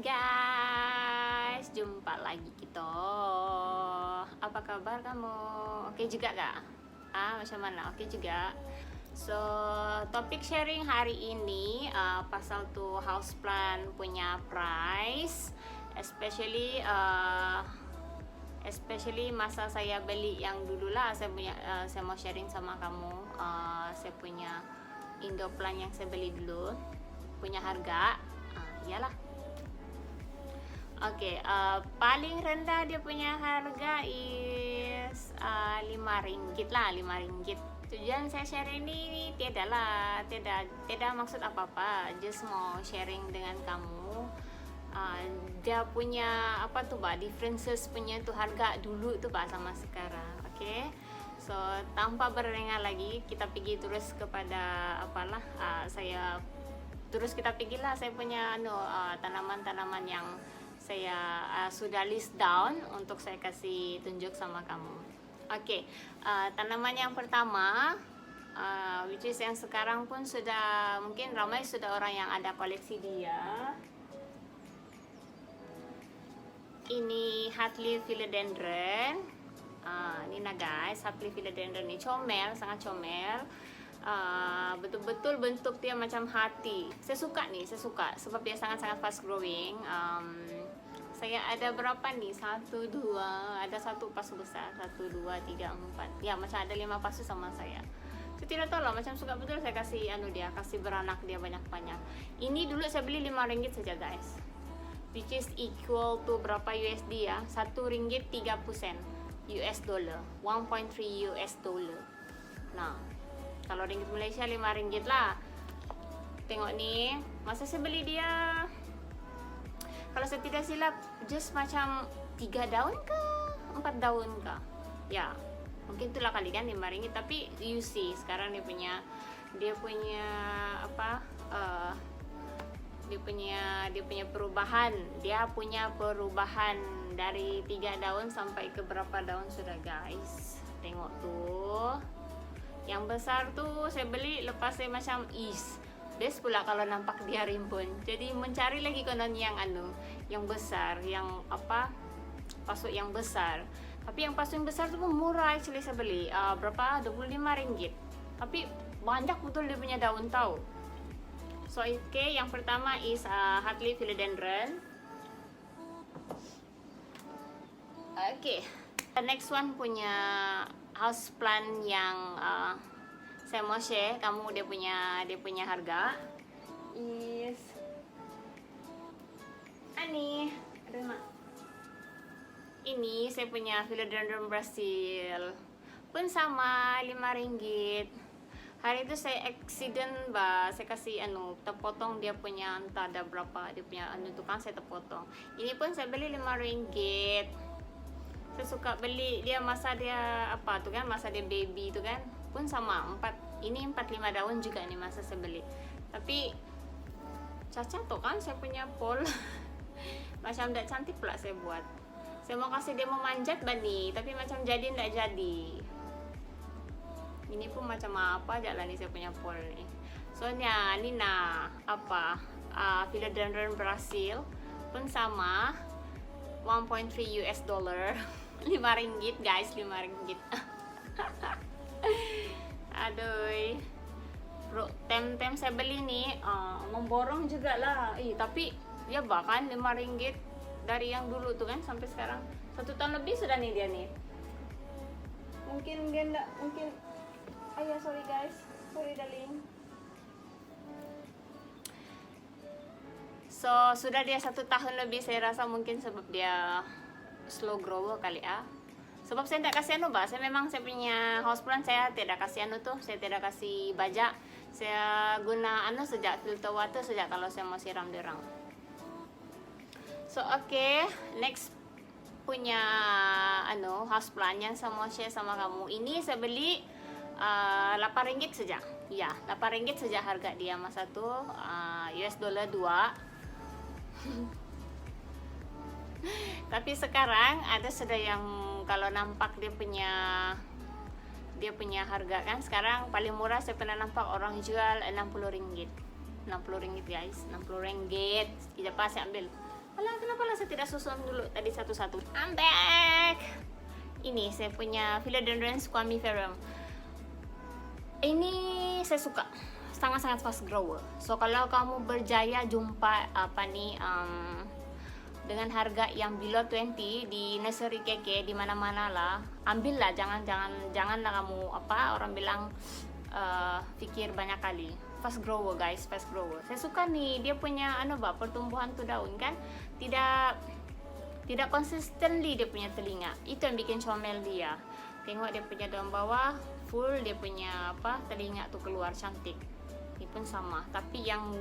Guys, jumpa lagi kita. Apa kabar kamu? Oke juga gak? Macam mana? Oke juga. So, topik sharing hari ini pasal tuh houseplant punya price, especially masa saya beli yang dulu lah. Saya mau sharing sama kamu. Saya punya Indoplant yang saya beli dulu, punya harga. Iyalah. Oke, paling rendah dia punya harga is RM5 lah, RM5. Tujuan saya share ini tidak maksud apa-apa, just mau sharing dengan kamu. Dia punya apa tuh Pak, differences punya tuh harga dulu tuh Pak sama sekarang. Oke. So, tanpa berlengah lagi, kita pergi terus kepada apalah kita pergilah saya punya tanaman-tanaman yang saya sudah list down untuk saya kasih tunjuk sama kamu. Oke, tanaman yang pertama, which is yang sekarang pun sudah mungkin ramai sudah orang yang ada koleksi dia. Ini Hartley Philodendron. Ini nah guys, Hartley Philodendron ini comel, sangat comel. Betul-betul bentuk dia macam hati. Saya suka sebab dia sangat-sangat fast growing. Saya ada berapa nih? 1, 2, ada satu pasu besar, 1, 2, 3, 4. Ya, macam ada 5 pasu sama saya. Saya tidak tahu lah, macam suka betul saya kasih kasih beranak dia banyak-banyak. Ini dulu saya beli RM5 saja guys, which is equal to berapa USD ya? RM1.30 US dollar, 1.3 US dollar. Nah, kalau ringgit Malaysia RM5 lah. Tengok nih, masa saya beli dia, kalau saya tidak silap, just macam 3 daun ke 4 daun ke, ya mungkin itulah kali kan RM5. Tapi you see sekarang dia punya apa, dia punya perubahan. Dia punya perubahan dari 3 daun sampai ke berapa daun sudah guys. Tengok tuh, yang besar tuh saya beli lepas saya macam best pula kalau nampak dia rimbun. Jadi mencari lagi konon yang besar, yang apa, pasuk yang besar. Tapi yang pasuk yang besar tuh pun murah actually saya beli. Berapa? RM25. Tapi banyak betul dia punya daun tahu. So okay, yang pertama is Hartley Philodendron. Okay, the next one punya houseplant yang saya mau share kamu dia punya harga is ini saya punya Philodendron Brazil pun sama RM5. Hari itu saya accident saya kasih terpotong dia punya entah ada berapa dia punya tukang saya terpotong. Ini pun saya beli RM5. Saya suka beli dia masa dia apa tuh kan, masa dia baby tuh kan, pun sama 4-5 daun juga nih masa saya beli. Tapi cacat tuh kan saya punya pol macam tidak cantik pula saya buat. Saya mau kasih dia memanjat bani, tapi macam jadi tidak jadi. Ini pun macam apa aja lah nih saya punya pol nih. Soalnya ini Philodendron Brazil pun sama 1.3 US dollar. RM5 guys, RM5. Aduh, tem saya beli nih, memborong juga lah. Tapi ya bahkan RM5 dari yang dulu tuh kan sampai sekarang 1 tahun lebih sudah nih dia nih. Mungkin dia enggak, mungkin sorry guys, sorry darling. So sudah dia 1 tahun lebih saya rasa, mungkin sebab dia slow grower kali ya. Sebab saya tidak kasih saya punya houseplant saya tidak kasih saya tidak kasih bajak. Saya guna sejak filter water sejak kalau saya mau siram derang. So okay, next punya houseplant yang saya mau share sama kamu. Ini saya beli RM8 saja. Ya, RM8 saja harga dia masa tuh, US dollar 2. Tapi sekarang ada sudah yang kalau nampak dia punya harga kan, sekarang paling murah saya pernah nampak orang jual RM60. RM60 guys, RM60. Tidak pas saya ambil. Alah, kenapa lah saya tidak susun dulu tadi satu-satu. I'm back. Ini saya punya Philodendron squamiferum. Ini saya suka, sangat-sangat fast grower. So kalau kamu berjaya jumpa dengan harga yang below 20 di nursery keke di mana-mana lah, ambillah, janganlah kamu orang bilang pikir banyak kali. Fast grower guys, fast grower. Saya suka nih, dia punya pertumbuhan tuh daun kan, tidak consistently dia punya telinga. Itu yang bikin comel dia. Tengok dia punya daun bawah full, dia punya telinga tuh keluar cantik. Ini pun sama, tapi yang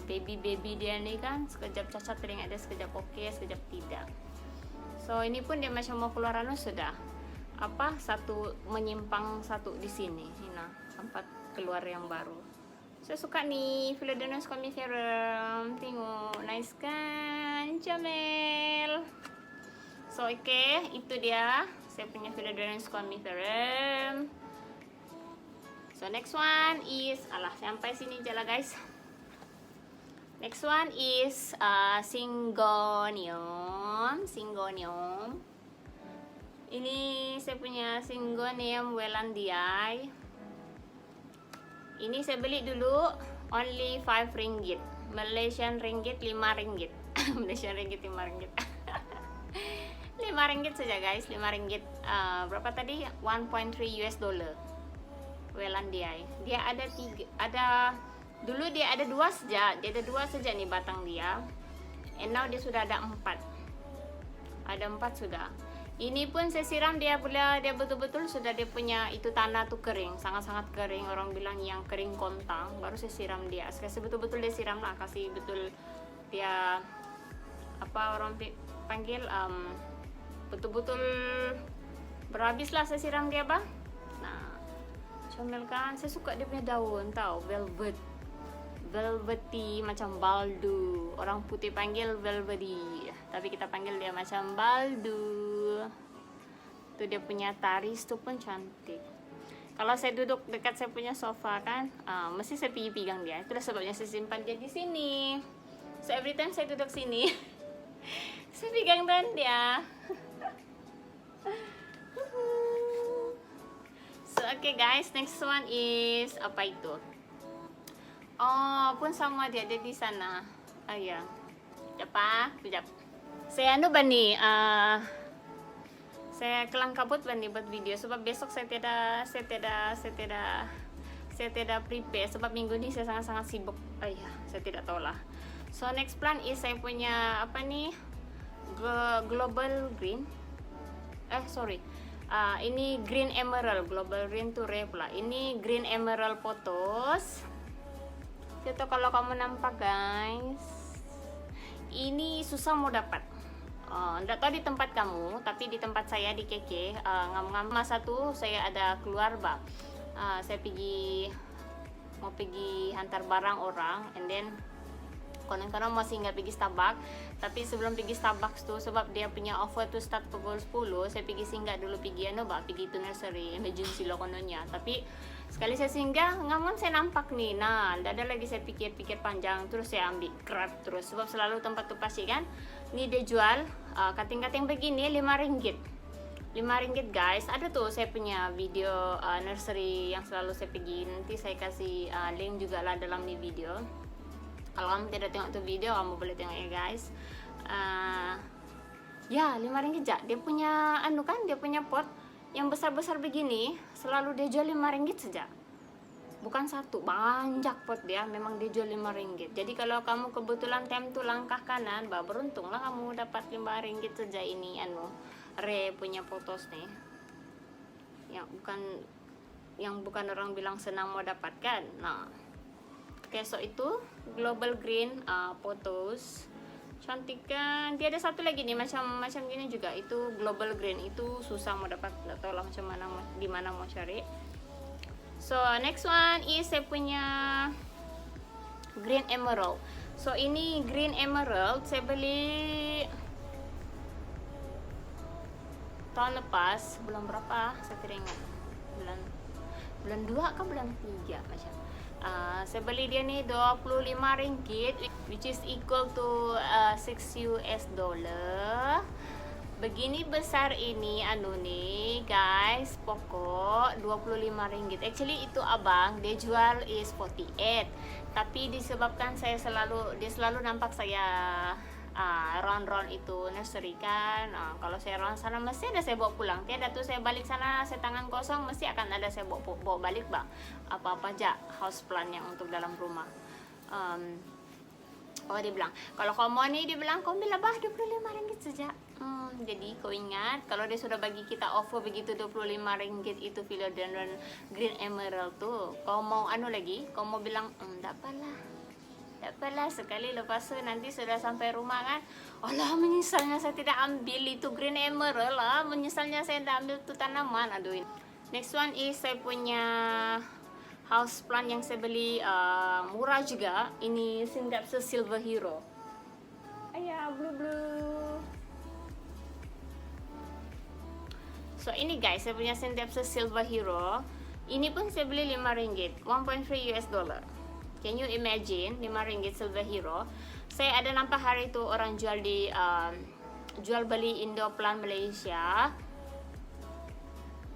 baby dia nih kan sekejap cacat telinga dia, sekejap oke, sekejap tidak. So ini pun dia macam mau keluar sudah satu menyimpang satu di sini. Ini tempat keluar yang baru. Saya suka nih Philodendron squamiferum. Tengok, nice kan, comel. So oke, itu dia saya punya Philodendron squamiferum. So next one is, sampai sini aja lah guys. Next one is Syngonium. Ini saya punya Syngonium Wellandii. Ini saya beli dulu only 5 ringgit. Malaysian ringgit 5 ringgit. Malaysian ringgit 5 ringgit. 5 ringgit saja guys, 5 ringgit. Berapa tadi? 1.3 US dollar. Wellandii. Dia dulu dia ada 2 saja. Dia ada 2 saja nih batang dia. And now dia sudah ada 4. Ada 4 sudah. Ini pun saya siram dia betul-betul sudah dia punya itu tanah tuh kering, sangat-sangat kering. Orang bilang yang kering kontang, baru saya siram dia. Kasih betul-betul dia siram lah, kasih betul dia orang panggil betul-betul berhabis lah saya siram dia bah. Nah, comel kan, saya suka dia punya daun tahu, velvety macam baldu. Orang putih panggil velvety, tapi kita panggil dia macam baldu. Tuh dia punya taris tuh pun cantik. Kalau saya duduk dekat saya punya sofa kan, mesti saya pegang dia. Itulah sebabnya saya simpan dia di sini. So every time saya duduk sini, saya pegang daun dia. So okay guys, next one is apa itu? Oh, pun sama dia ada di sana. Ya. Sekejap. Saya bani, saya kelang kabut bani buat video sebab besok saya tidak prepare sebab minggu ini saya sangat-sangat sibuk. Saya tidak tahu lah. So next plan is saya punya global green. Ini green emerald, global green tuh rare pula. Ini green emerald potos. Itu kalau kamu nampak guys, ini susah mau dapat. Nggak tahu di tempat kamu, tapi di tempat saya di Keke, masa tuh saya ada keluar saya mau pergi hantar barang orang, and then konon-konon masih nggak pergi Starbucks. Tapi sebelum pergi Starbucks tuh, sebab dia punya offer tuh start pukul 10, saya pergi singgah dulu, pergi itu nursery, emergency lo kononnya. Tapi sekali saya singgah, saya nampak nih. Nah, tidak ada lagi saya pikir-pikir panjang, terus saya ambil grab terus. Sebab selalu tempat tuh pasti kan, ini dia jual kating-kating begini 5 ringgit. 5 ringgit guys. Ada tuh saya punya video nursery yang selalu saya pergi. Nanti saya kasih link juga lah dalam nih video. Kalau kamu tidak tengok tuh video, kamu boleh tengok ya guys. 5 ringgit aja. Dia punya dia punya pot yang besar-besar begini, selalu dia jual 5 ringgit saja. Bukan satu, banyak pot dia, memang dia jual 5 ringgit. Jadi kalau kamu kebetulan time tuh langkah kanan, beruntunglah kamu dapat 5 ringgit saja ini Re punya potos nih. Yang bukan orang bilang senang mau dapatkan. Nah, so itu global green potos. Cantik kan. Dia ada satu lagi nih macam gini juga, itu global green. Itu susah mau dapat, nggak tahu lah macam mana, di mana mau cari. So next one is saya punya green emerald. So ini green emerald saya beli tahun lepas, bulan berapa saya tidak ingat, bulan 2 kan bulan 3 macam. Saya beli dia nih 25 ringgit, which is equal to 6 US dollar. Begini besar ini nih guys, pokok 25 ringgit. Actually itu abang dia jual is 48, tapi disebabkan dia selalu nampak saya round itu nursery kan. Kalau saya round sana mesti ada saya bawa pulang, tiada tuh saya balik sana saya tangan kosong, mesti akan ada saya bawa balik bang apa-apa aja house plant yang untuk dalam rumah. Dia bilang kalau kau mau nih, dia bilang kau bila bah 25 ringgit saja. Jadi kau ingat kalau dia sudah bagi kita offer begitu 25 ringgit itu philodendron green emerald tuh, kau mau lagi, kau mau bilang tak apalah sekali, lepas itu nanti sudah sampai rumah kan, alah menyesalnya saya tidak ambil itu green emerald lah, menyesalnya saya tidak ambil tuh tanaman. Aduh. Next one is saya punya house plant yang saya beli murah juga. Ini Synapses Silver Hero. Ayah blue. So ini guys, saya punya Synapses Silver Hero. Ini pun saya beli 5 ringgit, 1.3 US dollar. Can you imagine 5 ringgit Silver Hero? Saya ada nampak hari itu orang jual di jual beli Indo Plant Malaysia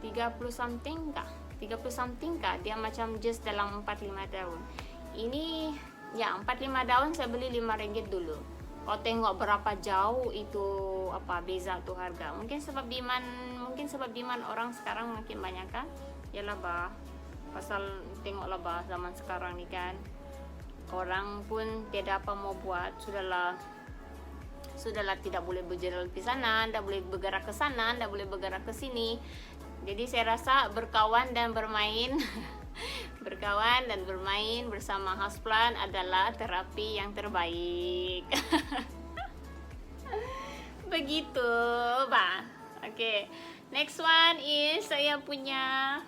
30 something kah, dia macam just dalam 4-5 tahun. Ini ya 4-5 daun saya beli 5 ringgit dulu. Kau tengok berapa jauh itu beza tuh harga. Mungkin sebab demand orang sekarang makin banyak kan. Yalah bah, pasal tengoklah bah zaman sekarang nih kan, orang pun tiada apa mau buat, sudahlah tidak boleh berjalan ke sana, tidak boleh bergerak ke sana, tidak boleh bergerak ke sini. Jadi saya rasa berkawan dan bermain bersama houseplant adalah terapi yang terbaik. Begitu, Pak. Okay. Next one is saya punya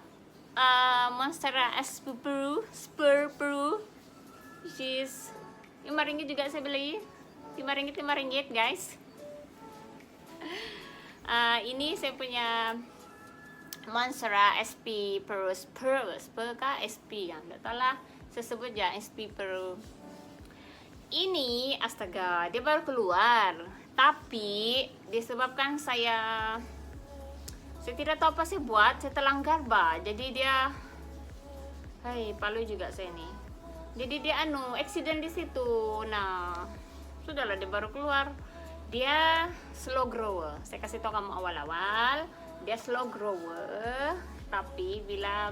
Monstera Spur Peru, which is 5 ringgit juga saya beli. 5 ringgit guys. Ini saya punya Monstera SP Peru, Spur kah SP kan, tak tahu lah, saya sebut ya SP Peru. Ini astaga, dia baru keluar, tapi disebabkan saya tidak tahu apa sih buat, saya terlanggar bah, jadi dia palu juga saya nih, jadi dia accident di situ. Nah sudahlah, dia baru keluar, dia slow grower. Saya kasih tahu kamu awal-awal, dia slow grower, tapi bila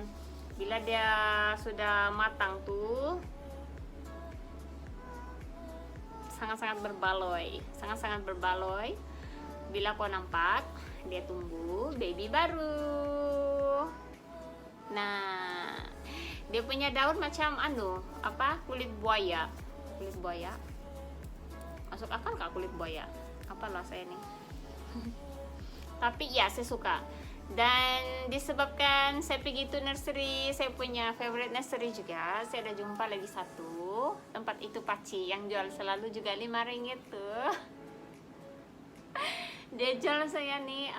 dia sudah matang tuh sangat-sangat berbaloi. Bila kau nampak dia tumbuh baby baru. Nah, dia punya daun macam kulit buaya. Masuk akal kah kulit buaya? Apalah saya nih. Tapi ya saya suka. Dan disebabkan saya pergi itu nursery, saya punya favorite nursery juga, saya ada jumpa lagi satu tempat itu Paci yang jual selalu juga 5 ringgit tuh. Dia jual saya nih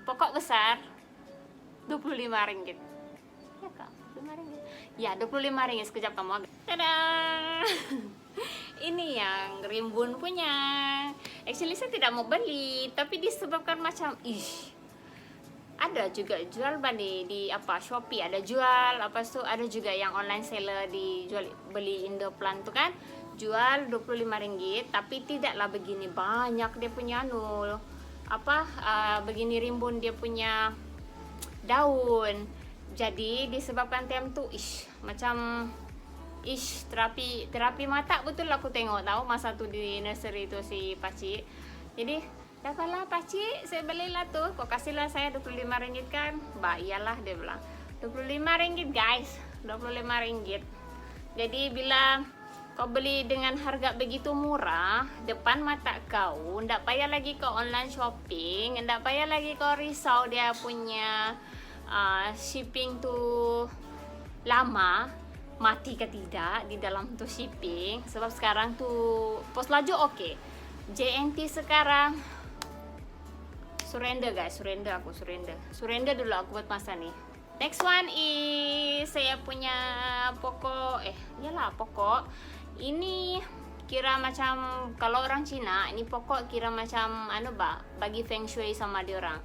pokok besar 25 ringgit. Ya kak, 5 ringgit. Ya 25 ringgit, sekejap kamu agak. Tada. Ini yang rimbun punya. Actually saya tidak mau beli, tapi disebabkan macam ada juga jual bani di Shopee, ada jual ada juga yang online seller di jual beli Indo Plant tuh kan, jual 25 ringgit, tapi tidaklah begini banyak dia punya begini rimbun dia punya daun. Jadi disebabkan tem tuh macam terapi mata betul aku tengok tahu masa tu di nursery tu si Paci. Jadi dapatlah Paci, saya belilah tuh, kok kasihlah saya 25 ringgit kan. Iyalah dia bilang 25 ringgit guys, 25 ringgit. Jadi bila kau beli dengan harga begitu murah depan mata kau, ndak payah lagi kau online shopping, ndak payah lagi kau risau dia punya shipping tuh lama, mati ke tidak di dalam tuh shipping. Sebab sekarang tuh pos laju oke. JNT sekarang surrender guys, surrender dulu aku buat masa nih. Next one is saya punya pokok, pokok. Ini kira macam kalau orang Cina, ini pokok kira macam bagi feng shui sama dia orang.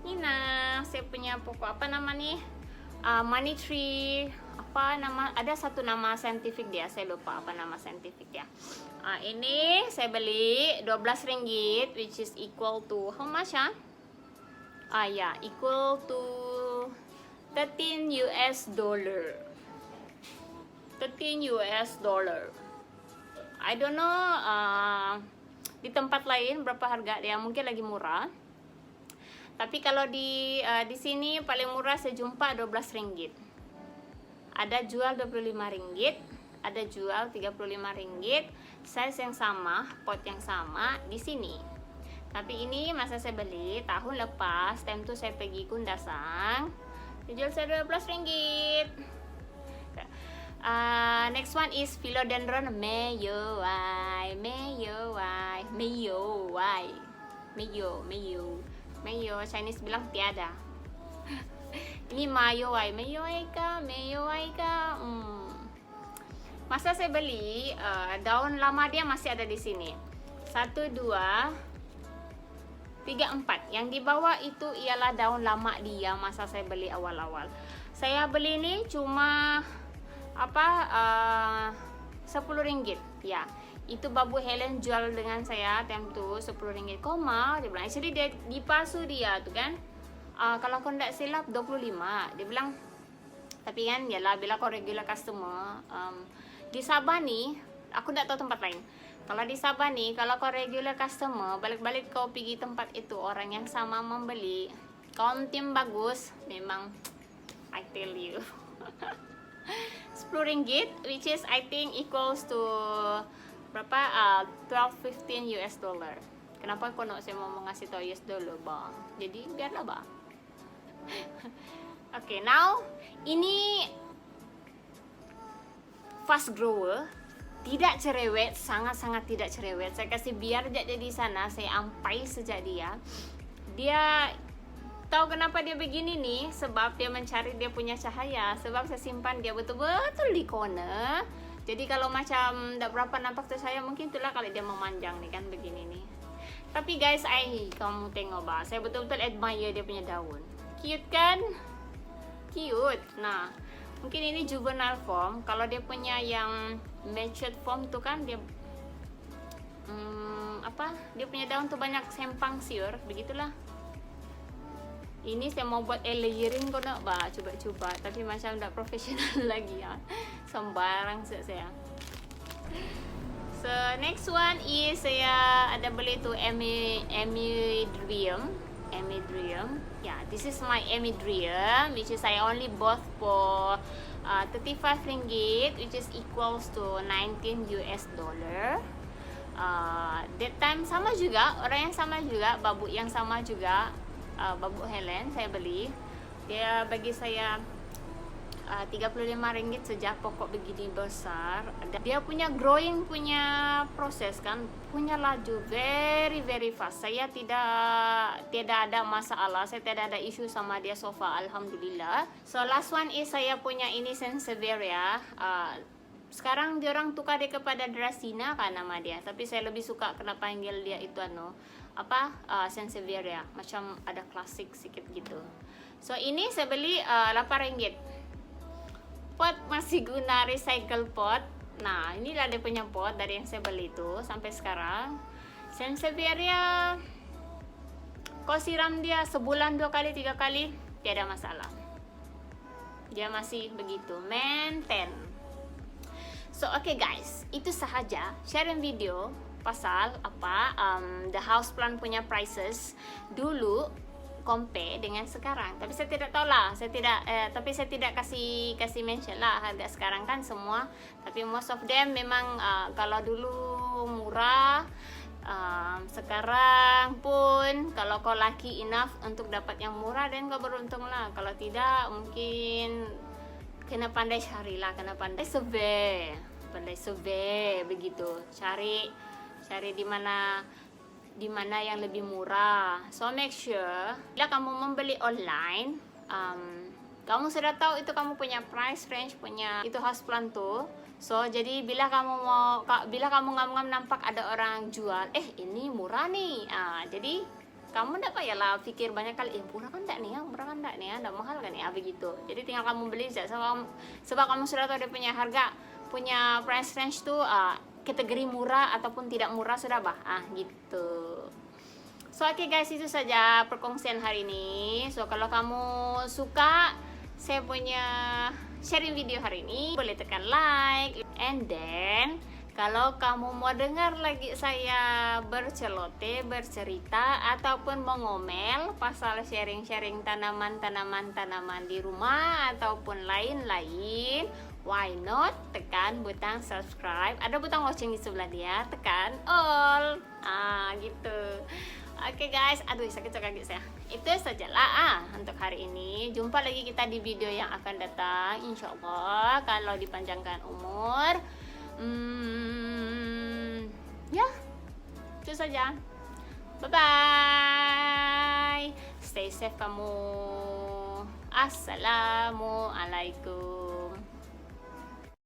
Ini saya punya pokok apa nama nih? Money tree. Apa nama? Ada satu nama saintifik dia, saya lupa apa nama saintifik dia. Ini saya beli 12 ringgit, which is equal to how much equal to 13 US dollar. 13 US dollar. I don't know di tempat lain berapa harga dia, mungkin lagi murah. Tapi kalau di sini paling murah saya jumpa 12 ringgit. Ada jual 25 ringgit, ada jual 35 ringgit, size yang sama, pot yang sama di sini. Tapi ini masa saya beli tahun lepas, time tu saya pergi Kundasang, dijual saya 12 ringgit. Next one is philodendron mayoi. Mayo, Chinese bilang tiada. Ini mayoi ka. Masa saya beli, daun lama dia masih ada di sini. 1, 2, 3, 4. Yang di bawah itu ialah daun lama dia masa saya beli awal-awal. Saya beli ini cuma 10 ringgit. Ya, itu Babu Helen jual dengan saya time tu 10 ringgit. Kau mau? Dia bilang, actually dia dipasu dia tu kan. Kalau kau tak silap 25. Dia bilang, tapi kan yalah bila kau regular customer, di Sabah ni, aku tak tahu tempat lain. Kalau di Sabah ni, kalau kau regular customer, balik-balik kau pergi tempat itu, orang yang sama membeli, kau tim bagus, memang I tell you. 10 ringgit, which is I think equals to berapa? 12-15 US dollar. Kenapa kau nak saya mau ngasih tahu US dollar bang? Jadi biarlah bang. Okay, now ini fast grower, tidak cerewet, sangat-sangat tidak cerewet. Saya kasih biar dia di sana, saya ampai sejak dia. Dia tahu kenapa dia begini nih? Sebab dia mencari dia punya cahaya. Sebab saya simpan dia betul-betul di corner. Jadi kalau macam tak berapa nampak cahaya, mungkin itulah kalau dia memanjang nih kan begini nih. Tapi guys, kamu tengok bah, saya betul-betul admire dia punya daun. Cute kan? Cute. Nah, mungkin ini juvenile form. Kalau dia punya yang matured form tuh kan dia dia punya daun tuh banyak sempang siur, begitulah. Ini saya mau buat layering kau nak bah, coba-coba. Tapi macam tak profesional lagi ya. Sembarang saya. So next one is saya ada beli tu Emydrium. Yeah, this is my Emydrium, which is I only bought for 35 ringgit, which is equals to 19 US dollar. That time sama juga, orang yang sama juga, babu yang sama juga. Babu Helen saya beli, dia bagi saya 35 ringgit sejak pokok begini besar. Dia punya growing punya proses kan, punya laju very fast. Saya tidak ada masalah, saya tidak ada isu sama dia so far, alhamdulillah. So last one is saya punya ini Sansevieria. Sekarang dia orang tukar dia kepada Dracena kan nama dia, tapi saya lebih suka kena panggil dia itu Sansevieria, macam ada klasik sikit gitu. So ini saya beli 8 ringgit. Pot masih guna recycle pot. Nah, inilah dia punya pot dari yang saya beli itu sampai sekarang. Sansevieria, kau siram dia sebulan 2 kali 3 kali, tiada masalah. Dia masih begitu maintain. So okay guys, itu sahaja sharing video pasal the house plant punya prices dulu compare dengan sekarang. Tapi saya tidak tahu lah, tapi saya tidak kasih mention lah harga sekarang kan semua. Tapi most of them memang kalau dulu murah, sekarang pun kalau kau lucky enough untuk dapat yang murah, dan kau beruntung lah. Kalau tidak mungkin kena pandai cari lah, kena pandai survey begitu, cari di mana yang lebih murah. So make sure bila kamu membeli online, kamu sudah tahu itu kamu punya price range, punya itu houseplant tuh. So jadi bila kamu ngam-ngam nampak ada orang jual, ini murah nih, jadi kamu ndak payahlah pikir banyak kali, murah kan ndak nih ya, murah kan ndak nih ya, ndak mahal kan ya, begitu. Jadi tinggal kamu beli saja, sebab kamu sudah tahu dia punya harga, punya price range tuh, kategori murah ataupun tidak murah sudah gitu. So oke guys, itu saja perkongsian hari ini. So kalau kamu suka saya punya sharing video hari ini, boleh tekan like, and then kalau kamu mau dengar lagi saya berceloteh, bercerita ataupun mengomel pasal sharing-sharing tanaman di rumah ataupun lain-lain, why not tekan butang subscribe, ada butang lonceng di sebelah dia, tekan all, gitu. Oke guys, aduh sakit kaki saya. Itu sajalah untuk hari ini. Jumpa lagi kita di video yang akan datang, insya Allah, kalau dipanjangkan umur. Ya, itu saja. Bye bye. Stay safe kamu. Assalamualaikum.